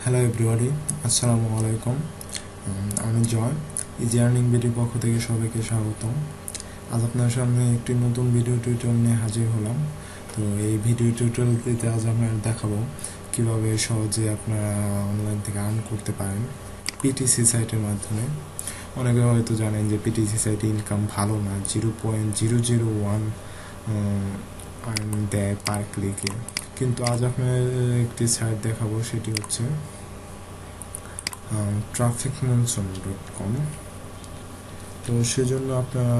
Hello everybody, আসসালামু আলাইকুম। আমি জয়, ইজি আর্নিং ভিডিওর পক্ষ থেকে সবাইকে স্বাগতম। আজ আপনার সামনে একটি নতুন ভিডিও টিউটোরিয়াল নিয়ে হাজির হলাম। তো এই ভিডিও টিউটোরিয়ালটিতে আজ আপনার দেখাবো কিভাবে সহজে আপনারা অনলাইন থেকে আর্ন করতে পারেন পিটিসি সাইটের মাধ্যমে। অনেকে হয়তো জানেন যে পিটিসি সাইটে ইনকাম ভালো না, 0.001 আর্ন দেয় পার ক্লিকে। কিন্তু আজ আপনার একটি সাইট দেখাবো, সেটি হচ্ছে trafficmonsoon.com। তো সেজন্য আপনারা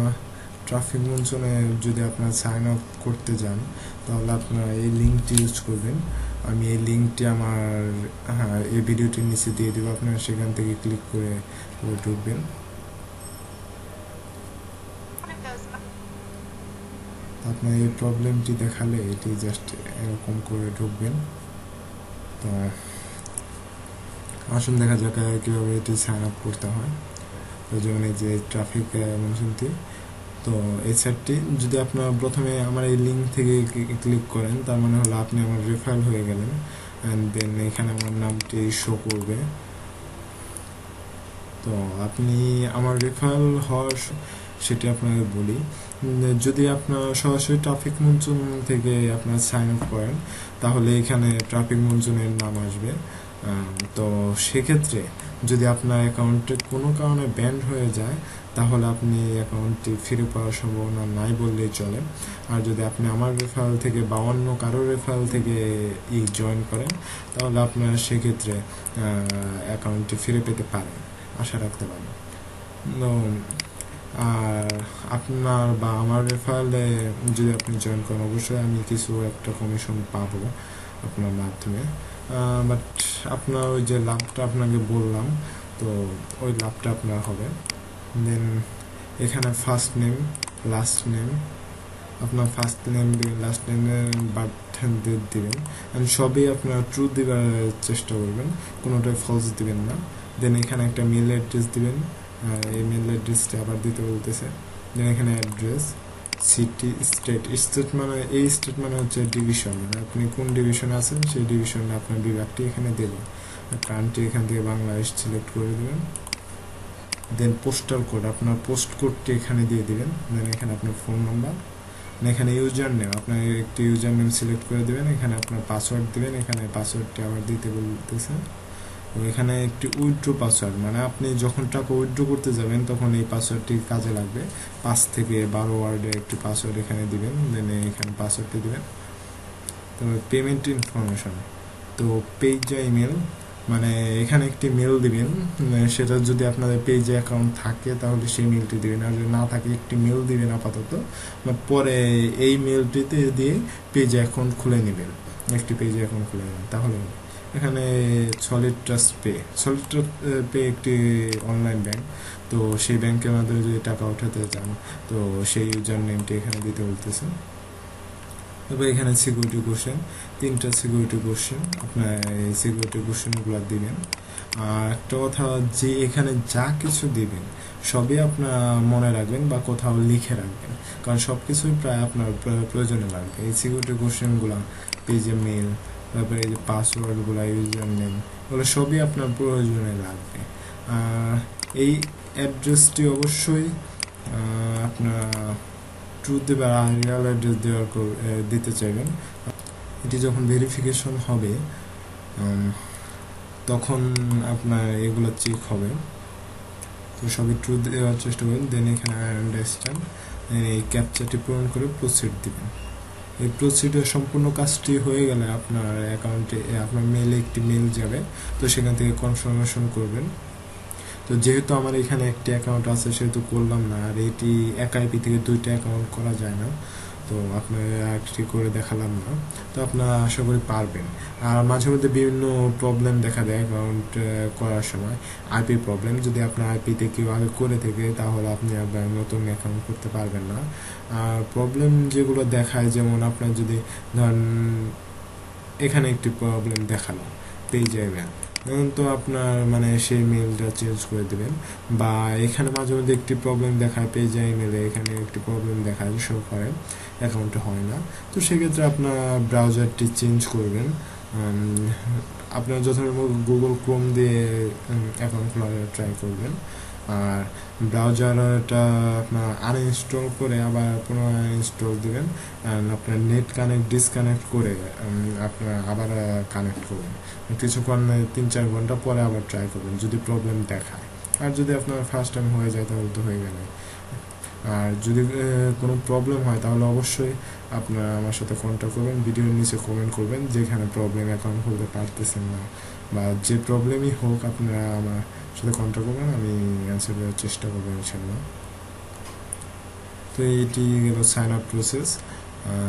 ট্রাফিক মনসুনে যদি আপনারা সাইন আপ করতে যান, তাহলে আপনারা এই লিঙ্কটি ইউজ করবেন। আমি এই লিঙ্কটি আমার এই ভিডিওটির নিচে দিয়ে দেবো, আপনারা সেখান থেকে ক্লিক করে ঢুকবেন। আপনার এই প্রবলেমটি দেখালে এটি জাস্ট এরকম করে ঢুকবেন। তো আসুন দেখা যাক কীভাবে এটি সাইন আপ করতে হয়। তো যেমন এই যে ট্রাফিক মনসুনটি, তো এই সাইটটি যদি আপনার প্রথমে আমার এই লিঙ্ক থেকে ক্লিক করেন, তার মানে হলো আপনি আমার রেফারেল হয়ে গেলেন। অ্যান্ড দেন এখানে আমার নামটি শো করবে। তো আপনি আমার রেফারেল হওয়ার সেটি আপনাকে বলি। যদি আপনার সরাসরি ট্রাফিক মনসুন থেকে আপনার সাইন আপ করেন, তাহলে এখানে ট্রাফিক মনসুনের নাম আসবে। তো সেক্ষেত্রে যদি আপনার অ্যাকাউন্টে কোনো কারণে ব্যান্ড হয়ে যায়, তাহলে আপনি অ্যাকাউন্টটি ফিরে পাওয়ার সম্ভাবনা নাই বললেই চলে। আর যদি আপনি আমার রেফারেল থেকে বা অন্য কারোর রেফারেল থেকে জয়েন করেন, তাহলে আপনার সেক্ষেত্রে অ্যাকাউন্টটি ফিরে পেতে পারেন, আশা রাখতে পারেন। আর আপনার বা আমার রেফারেলে যদি আপনি জয়েন করেন, অবশ্যই আমি কিছু একটা কমিশন পাবো আপনার মাধ্যমে। বাট আপনার ওই যে লাভটা আপনাকে বললাম, তো ওই লাভটা আপনার হবে। দেন এখানে ফার্স্ট নেম, লাস্ট নেম, আপনার ফার্স্ট নেম দিবেন, লাস্ট নেমের বার্থ ডেট দিবেন। অ্যান্ড সবই আপনার ট্রু দেওয়ার চেষ্টা করবেন, কোনোটাই ফলস দিবেন না। দেন এখানে একটা মেল অ্যাড্রেস দিবেন, এই মেল অ্যাড্রেসটা আবার দিতে বলতেছে। দেন এখানে অ্যাড্রেস, সিটি, স্টেট মানে এই স্টেট মানে হচ্ছে ডিভিশন, মানে আপনি কোন ডিভিশনে আছেন সেই ডিভিশনে আপনার বিভাগটি এখানে দেবেন। কান্ট্রি এখান থেকে বাংলাদেশ সিলেক্ট করে দেবেন। দেন পোস্টাল কোড, আপনার পোস্ট কোডটি এখানে দিয়ে দিবেন। দেন এখানে আপনার ফোন নাম্বার, এখানে ইউজার নেম, আপনার একটি ইউজার নেম সিলেক্ট করে দেবেন। এখানে আপনার পাসওয়ার্ড দিবেন, এখানে পাসওয়ার্ডটি আবার দিতে বলতেছে। এখানে একটি উইথড্র পাসওয়ার্ড, মানে আপনি যখন টাকা উইথড্র করতে যাবেন তখন এই পাসওয়ার্ডটি কাজে লাগবে। 5 থেকে 12 ওয়ার্ডের একটি পাসওয়ার্ড এখানে দিবেন। দেন এখানে পাসওয়ার্ডটি দিবেন। তো পেমেন্ট ইনফরমেশন, তো পেজে ইমেল, মানে এখানে একটি মেল দিবেন। সেটা যদি আপনাদের পেজে অ্যাকাউন্ট থাকে তাহলে সেই মেলটি দিবেন, আর যদি না থাকে একটি মেল দিবেন আপাতত। পরে এই মেলটিতে দিয়ে পেজে অ্যাকাউন্ট খুলে নেবেন, একটি পেজে অ্যাকাউন্ট খুলে নেবেন তাহলে। এখানে সলিড ট্রাস্ট পে একটি অনলাইন ব্যাংক। তো সেই ব্যাংকের মাধ্যমে যদি টাকা উঠাতে চান, তো সেই ইউজার নেমটি এখানে দিতে বলতেছে। তারপর এখানে সিকিউরিটি কোশ্চেন, 3টা সিকিউরিটি কোশ্চেন, আপনার এই সিকিউরিটি কোশ্চেনগুলো দিবেন। আর একটা কথা, যে এখানে যা কিছু দিবেন সবই আপনার মনে রাখবেন বা কোথাও লিখে রাখবেন, কারণ সব কিছুই প্রায় আপনার প্রয়োজনে লাগবে। এই সিকিউরিটি কোশ্চেনগুলো, পেজে মেল, তারপরে এই যে পাসওয়ার্ডগুলো, ইউজার নেম, এগুলো সবই আপনার প্রয়োজনে লাগবে। এই অ্যাড্রেসটি অবশ্যই আপনার ট্রু দেবে, আর রিয়াল অ্যাড্রেস দিতে চাইবেন। এটি যখন ভেরিফিকেশন হবে তখন আপনার এগুলো চেক হবে। তো সবই ট্রু দেওয়ার চেষ্টা করবেন। দেন এখানে আন্ডারস্ট্যান্ড, এই ক্যাপচারটি পূরণ করে প্রসিড দিবেন। এই প্রসিডের সম্পূর্ণ কাজটি হয়ে গেলে আপনার অ্যাকাউন্টে, আপনার মেলে একটি মেল যাবে। তো সেখান থেকে কনফার্মেশন করবেন। তো যেহেতু আমার এখানে একটি অ্যাকাউন্ট আছে সেহেতু করলাম না, আর এটি এক আইপি থেকে 2টা অ্যাকাউন্ট করা যায় না, তো আপনার একটি করে দেখালাম না। তো আপনারা আশা করি পারবেন। আর মাঝে মধ্যে বিভিন্ন প্রবলেম দেখা দেয় অ্যাকাউন্ট করার সময়, আইপি প্রবলেম। যদি আপনার আইপিতে কেউ আগে করে থাকে তাহলে আপনি আবার নতুন অ্যাকাউন্ট করতে পারবেন না। আর প্রবলেম যেগুলো দেখায়, যেমন আপনার যদি ধরেন এখানে একটি প্রবলেম দেখালো পেজে মেল, তো আপনার মানে সেই মেলটা চেঞ্জ করে দেবেন। বা এখানে মাঝে মধ্যে একটি প্রবলেম দেখায় পেজে ইমেলে, এখানে একটি প্রবলেম দেখায় শো করে অ্যাকাউন্টে হয় না, তো সেক্ষেত্রে আপনার ব্রাউজারটি চেঞ্জ করবেন। আপনার যথাসম্ভব গুগল ক্রোম দিয়ে অ্যাকাউন্ট খোলার ট্রাই করবেন। আর ব্রাউজারটা আপনার আনইনস্টল করে আবার পুনরায় ইনস্টল দেবেন, অ্যান্ড আপনার নেট কানেক্ট ডিসকানেক্ট করে আপনার আবার কানেক্ট করবেন। কিছুক্ষণ 3-4 ঘন্টা পরে আবার ট্রাই করবেন যদি প্রবলেম দেখায়। আর যদি আপনার ফার্স্ট টাইম হয়ে যায় তাহলে তো হয়ে গেল। আর যদি কোনো প্রবলেম হয় তাহলে অবশ্যই আপনারা আমার সাথে কন্ট্যাক্ট করবেন, ভিডিওর নিচে কমেন্ট করবেন যেখানে প্রবলেম, অ্যাকাউন্ট খুলতে পারতেছেন না বা যে প্রবলেমই হোক আপনারা আমার সাথে কন্ট্যাক্ট করবেন, আমি অ্যান্সার দেওয়ার চেষ্টা করবো ইনশাল্লাহ। তো এটি গেল সাইন আপ প্রসেস,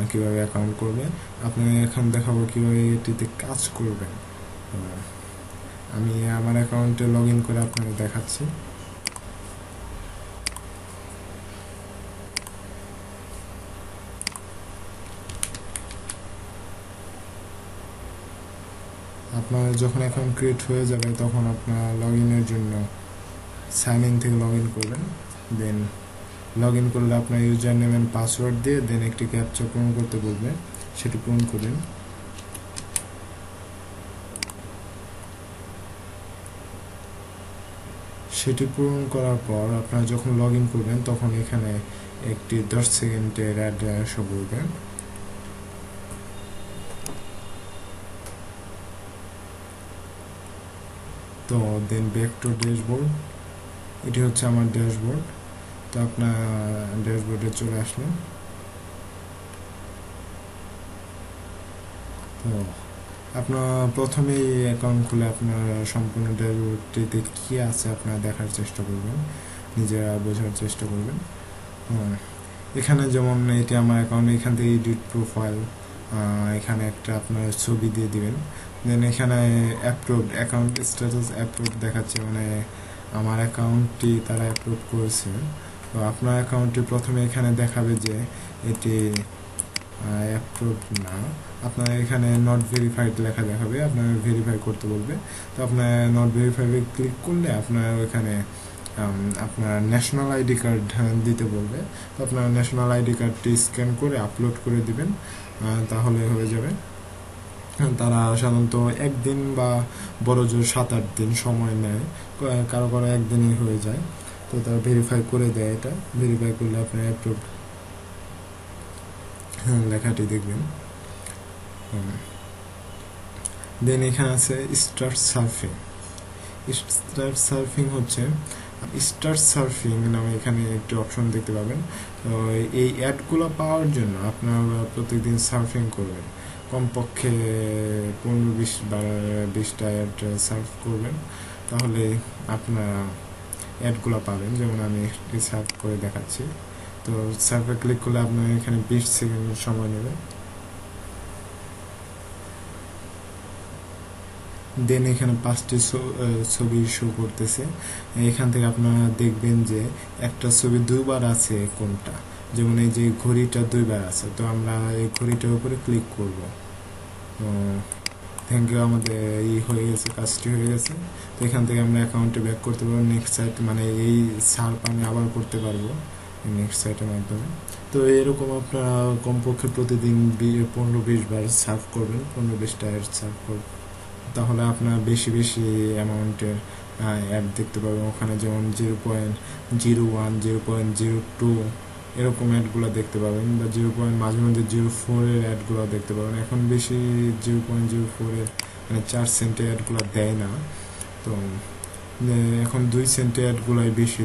কীভাবে অ্যাকাউন্ট করবেন। আপনি এখন দেখাবো কীভাবে এটিতে কাজ করবেন। আমি আমার অ্যাকাউন্টে লগ ইন করে আপনাকে দেখাচ্ছি। আপনার যখন অ্যাকাউন্ট ক্রিয়েট হয়ে যাবে তখন আপনার লগ ইনের জন্য সাইন ইন থেকে লগ ইন করবেন। দেন লগ ইন করলে আপনার ইউজার নেম অ্যান্ড পাসওয়ার্ড দিয়ে দেন একটি ক্যাপচা পূরণ করতে বলবে, সেটি পূরণ করবেন। সেটি পূরণ করার পর আপনারা যখন লগ ইন করবেন তখন এখানে একটি 10 সেকেন্ডের অ্যাড শো করবে। তো দেন ব্যাক টু ড্যাশবোর্ড, এটি হচ্ছে আমার ড্যাশবোর্ড। তো আপনার ড্যাশবোর্ডে চলে আসলেন। তো আপনার প্রথমেই অ্যাকাউন্ট খুলে আপনার সম্পূর্ণ ড্যাশবোর্ডটিতে কী আছে আপনারা দেখার চেষ্টা করবেন, নিজেরা বোঝার চেষ্টা করবেন। এখানে যেমন এটি আমার অ্যাকাউন্ট, এখান থেকে এডিট প্রোফাইল, এখানে একটা আপনার ছবি দিয়ে দিবেন। দেন এখানে অ্যাপ্রুভড, অ্যাকাউন্ট স্ট্যাটাস অ্যাপ্রুভড দেখাচ্ছে, মানে আমার অ্যাকাউন্টটি তারা অ্যাপ্রুভ করেছে। তো আপনার অ্যাকাউন্টটি প্রথমে এখানে দেখাবে যে এটি অ্যাপ্রুভ না, আপনার এখানে নট ভেরিফাইড লেখা দেখাবে, আপনার ভেরিফাই করতে বলবে। তো আপনার নট ভেরিফাইডে ক্লিক করলে আপনার ওইখানে আপনার ন্যাশনাল আইডি কার্ড দিতে বলবে। তো আপনার ন্যাশনাল আইডি কার্ডটি স্ক্যান করে আপলোড করে দিবেন, তাহলে হয়ে যাবে। তারা সাধারণত একদিন বা বড় জোর 7-8 দিন সময় নেয়, কারো কারো একদিনই হয়ে যায়। তো তারা ভেরিফাই করে দেয়, এটা ভেরিফাই করলে আপনার অ্যাপ্রুভ লেখাটি দেখবেন। দেন এখানে আছে স্টার সার্ফিং। স্টার সার্ফিং হচ্ছে, স্টার সার্ফিং নামে এখানে একটি অপশন দেখতে পাবেন। তো এই অ্যাডগুলো পাওয়ার জন্য আপনারা প্রত্যেকদিন সার্ফিং করবেন, কমপক্ষে 15-20টা অ্যাড সার্ফ করবেন, তাহলে আপনারা অ্যাডগুলো পাবেন। যেমন আমি একটি সার্ফ করে দেখাচ্ছি। তো সার্ফে ক্লিক করলে আপনার এখানে 20 সেকেন্ড সময় নেবে। দেন এখানে 5টি ছবি শো করতেছে। এখান থেকে আপনারা দেখবেন যে একটা ছবি 2বার আছে কোনটা, যেমন এই যে ঘড়িটা 2বার আছে। তো আমরা এই ঘড়িটার উপরে ক্লিক করব। তো থ্যাংক ইউ, আমাদের হয়ে গেছে, কাজটি হয়ে গেছে। তো এখান থেকে আমরা অ্যাকাউন্টে ব্যাক করতে পারবো। নেক্সট সাইট, মানে এই সার্ফ আমি আবার করতে পারবো নেক্সট সাইটের মাধ্যমে। তো এরকম আপনারা কমপক্ষে প্রতিদিন 15-20 বার সার্ফ করবেন, 15-20টা অ্যাড সার্ফ করবেন, তাহলে আপনার বেশি বেশি অ্যামাউন্টের অ্যাড দেখতে পাবেন ওখানে। যেমন 0.01, 0.02 এরকম অ্যাডগুলো দেখতে পাবেন, বা মাঝে মধ্যে 0.4 অ্যাডগুলো দেখতে পাবেন। এখন বেশি 0.04 মানে 4 সেন্টের অ্যাডগুলো দেয় না, তো এখন 2 সেন্টের অ্যাডগুলোই বেশি।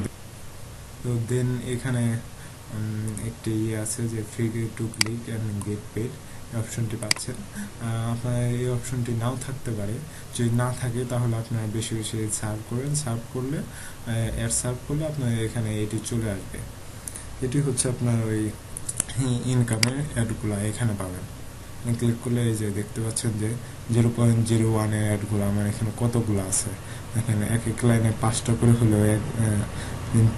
তো দেন এখানে একটি আছে যে free to click and get paid অপশনটি পাচ্ছেন। আপনার এই অপশনটি নাও থাকতে পারে, যদি না থাকে তাহলে আপনারা বেশি বেশি সার্ভ করবেন। সার্ভ করলে অ্যাড সার্ভ করলে আপনার এখানে এটি চলে আসবে। এটি হচ্ছে আপনার ওই ইনকামের অ্যাডগুলো এখানে পাবেন। ক্লিক করলে এই যে দেখতে পাচ্ছেন যে 0.01 এর অ্যাডগুলো আমার এখানে কতগুলো আছে। এখানে এক এক লাইনে 5টা করে হলেও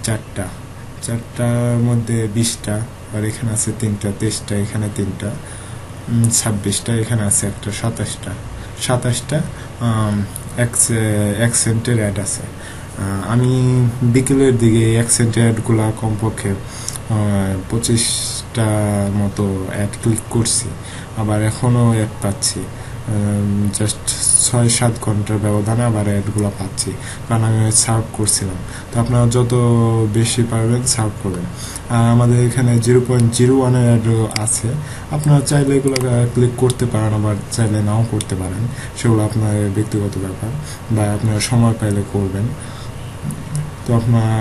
4টার মধ্যে 20টা, আর এখানে আছে 3টা, 23টা, এখানে 3টা, 26টা, এখানে আছে একটা, 27টা এক সেন্টের অ্যাড আছে। আমি বিকেলের দিকে 1 সেন্টের অ্যাডগুলো কমপক্ষে 25টা মতো অ্যাড ক্লিক করছি, আবার এখনও অ্যাড পাচ্ছি, জাস্ট 6-7 ঘন্টার ব্যবধানে আবার অ্যাডগুলো পাচ্ছি, কারণ আমি সার্ভ করছিলাম। তো আপনারা যত বেশি পারবেন সার্ভ করবেন। আর আমাদের এখানে 0.01 এর অ্যাড আছে, আপনারা চাইলে এগুলো ক্লিক করতে পারেন, আবার চাইলে নাও করতে পারেন, সেগুলো আপনার ব্যক্তিগত ব্যাপার, বা আপনারা সময় পাইলে করবেন। তো আপনার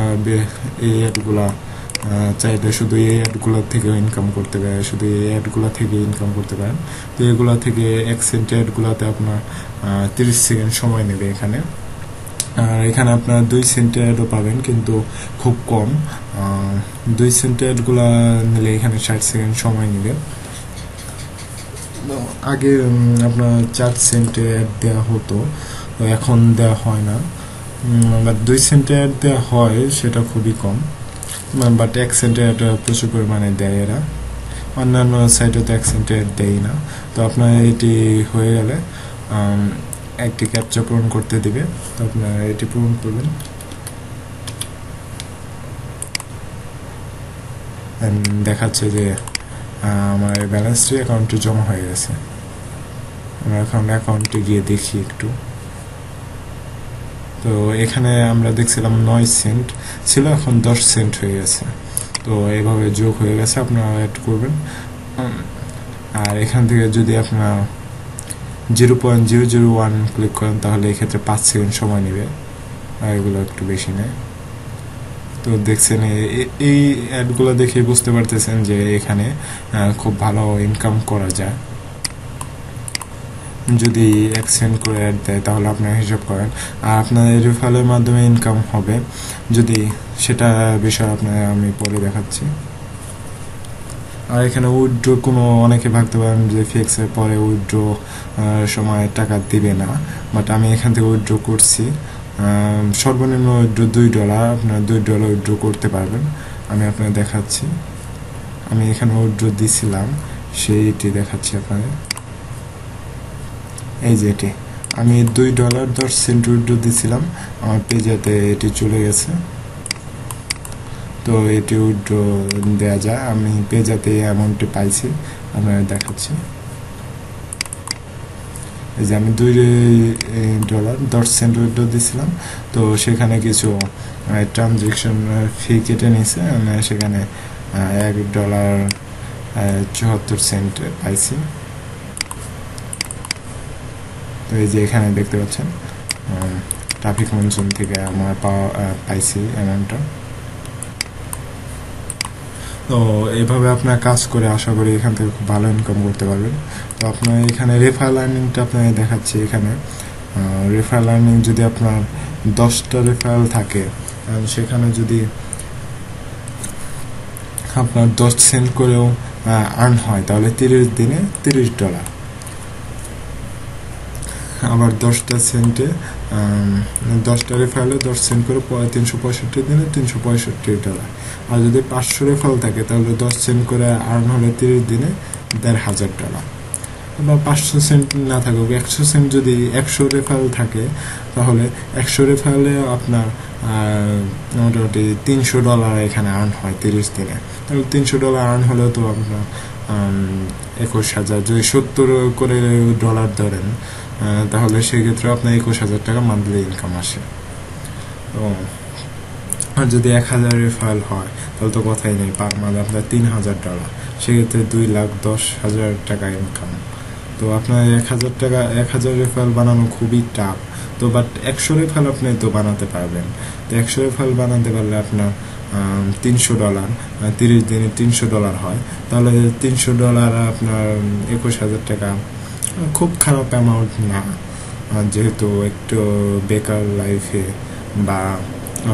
এই অ্যাডগুলা চাইলে শুধু এই অ্যাডগুলো থেকেও ইনকাম করতে পারেন, শুধু এই অ্যাডগুলো থেকে ইনকাম করতে পারেন। তো এগুলো থেকে 1 সেন্ট অ্যাডগুলোতে আপনার 30 সেকেন্ড সময় নেবে এখানে। আর এখানে আপনার 2 সেন্ট অ্যাডও পাবেন, কিন্তু খুব কম। 2 সেন্ট অ্যাডগুলো নিলে এখানে 60 সেকেন্ড সময় নেবে। আগে আপনার 4 সেন্টে অ্যাড দেওয়া হতো, তো এখন দেওয়া হয় না। বাট 2 সেন্টে অ্যাড দেওয়া হয়, সেটা খুবই কম। বাট 1 সেন্টে অ্যাড প্রচুর পরিমাণে দেয় এরা। অন্যান্য সাইটে তো 1 সেন্টে অ্যাড দেয় না। তো আপনার এটি হয়ে গেলে একটি ক্যাপচা পূরণ করতে দিবে, তো আপনার এটি পূরণ করবেন। দেখাচ্ছে যে আমার ব্যালেন্সটি অ্যাকাউন্টে জমা হয়ে গেছে। আমরা এখন অ্যাকাউন্টে গিয়ে দেখি একটু। তো এখানে আমরা দেখছিলাম 9 সেন্ট ছিল, এখন 10 সেন্ট হয়ে গেছে। তো এইভাবে যোগ হয়ে গেছে, আপনারা অ্যাড করবেন। আর এখান থেকে যদি আপনার 0.001 ক্লিক করেন, তাহলে এক্ষেত্রে 5 সেকেন্ড সময় নেবে, আর এগুলো একটু বেশি নেয়। তো দেখছেন, এই অ্যাডগুলো দেখে বুঝতে পারতেছেন যে এখানে খুব ভালো ইনকাম করা যায়। যদি 1 সেন্ট করে অ্যাড দেয়, তাহলে আপনার হিসাব করেন। আর আপনার রেফারেলের মাধ্যমে ইনকাম হবে, যদি সেটা বিষয় আপনার আমি পরে দেখাচ্ছি। আর এখানে উইথড্র অনেকে ভাবতে পারেন যে ফিক্সের পরে উইথড্র সময় টাকা দিবে না, বাট আমি এখান থেকে উইথড্র করছি। সর্বনিম্ন উইথড্র $2, আপনার $2 উইথড্র করতে পারবেন। আমি আপনাকে দেখাচ্ছি, আমি এখানে উইথড্র দিছিলাম, সেইটি দেখাচ্ছি আপনাদের। এই যে এটি আমি $2.10 উইথড্র দিছিলাম, আমার পেজেতে এটি চলে গেছে। তো এটি উইথড্র দেওয়া যায়, আমি পেজেতে অ্যামাউন্টটি পাইছি, আপনাদের দেখাচ্ছি। এই যে আমি $2.10 উইথড্র দিছিলাম, তো সেখানে কিছু ট্রানজ্যাকশন ফি কেটে নিয়েছে, সেখানে $1.74 পাইছি। তো এই যে এখানে দেখতে পাচ্ছেন ট্রাফিক মনসুন থেকে আমার পাইছি অ্যামাউন্টটা। তো এইভাবে আপনার কাজ করে আশা করি এখান থেকে খুব ভালো ইনকাম করতে পারবেন। তো আপনার এখানে রেফারেল আর্নিংটা আপনাকে দেখাচ্ছি। এখানে রেফারেল আর্নিং যদি আপনার 10টা রেফারেল থাকে, সেখানে যদি আপনার 10 সেন্ট করেও আর্ন হয়, তাহলে 30 দিনে $30। আবার 10টা সেন্টে 10টা রেফারেলে 10 সেন্ট করে 365 দিনে $365। আর যদি 500 রেফারেল থাকে, তাহলে 10 সেন্ট করে আর্ন হলে 30 দিনে $1,500। বা 500 সেন্ট না থাকুক, 100 সেন্ট যদি 100 রেফারেল থাকে, তাহলে 100 রেফারেলে আপনার মোটামুটি $300 এখানে আর্ন হয় 30 দিনে। তাহলে $300 আর্ন হলেও তো আপনার 21,000, যদি 70 করে ডলার ধরেন, তাহলে সেক্ষেত্রে আপনার 21,000 টাকা মান্থলি ইনকাম আসে। তো আর যদি 1,000 রেফারেল হয়, তাহলে তো কথাই নেই, পার মান্থ আপনার $3,000, সেক্ষেত্রে 2,10,000 টাকা ইনকাম। তো আপনার 1,000 রেফারেল বানানো খুবই টাফ। তো বাট 100 রেফারেল আপনি তো বানাতে পারবেন। তো 100 রেফারেল বানাতে পারলে আপনার $300, 30 দিনে $300 হয়, তাহলে $300 আপনার 21,000 টাকা খুব খারাপ অ্যামাউন্ট না। যেহেতু একটু বেকার লাইফে বা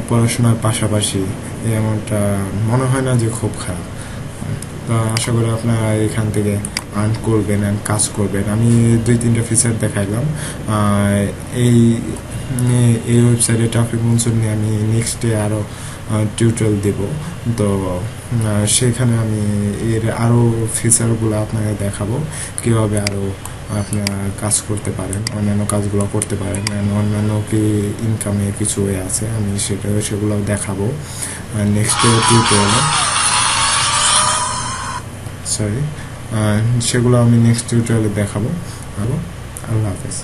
পড়াশোনার পাশাপাশি এই অ্যামাউন্টটা মনে হয় না যে খুব খারাপ। তো আশা করি আপনারা এখান থেকে আর্ন করবেন অ্যান্ড কাজ করবেন। আমি 2-3টা ফিচার দেখাইলাম। এই ওয়েবসাইটে ট্রাফিক মনসুন নিয়ে আমি নেক্সটে আরও টিউটোরিয়াল দেব। তো সেখানে আমি এর আরও ফিচারগুলো আপনাকে দেখাবো, কীভাবে আরও আপনারা কাজ করতে পারেন, অন্যান্য কাজগুলো করতে পারেন, অন্যান্য কি ইনকামের কিছু ওয়ে আছে, আমি সেগুলো দেখাবো নেক্সট টিউটোরিয়ালে। সেগুলো আমি নেক্সট টিউটোরিয়ালে দেখাবো। আল্লাহ হাফেজ।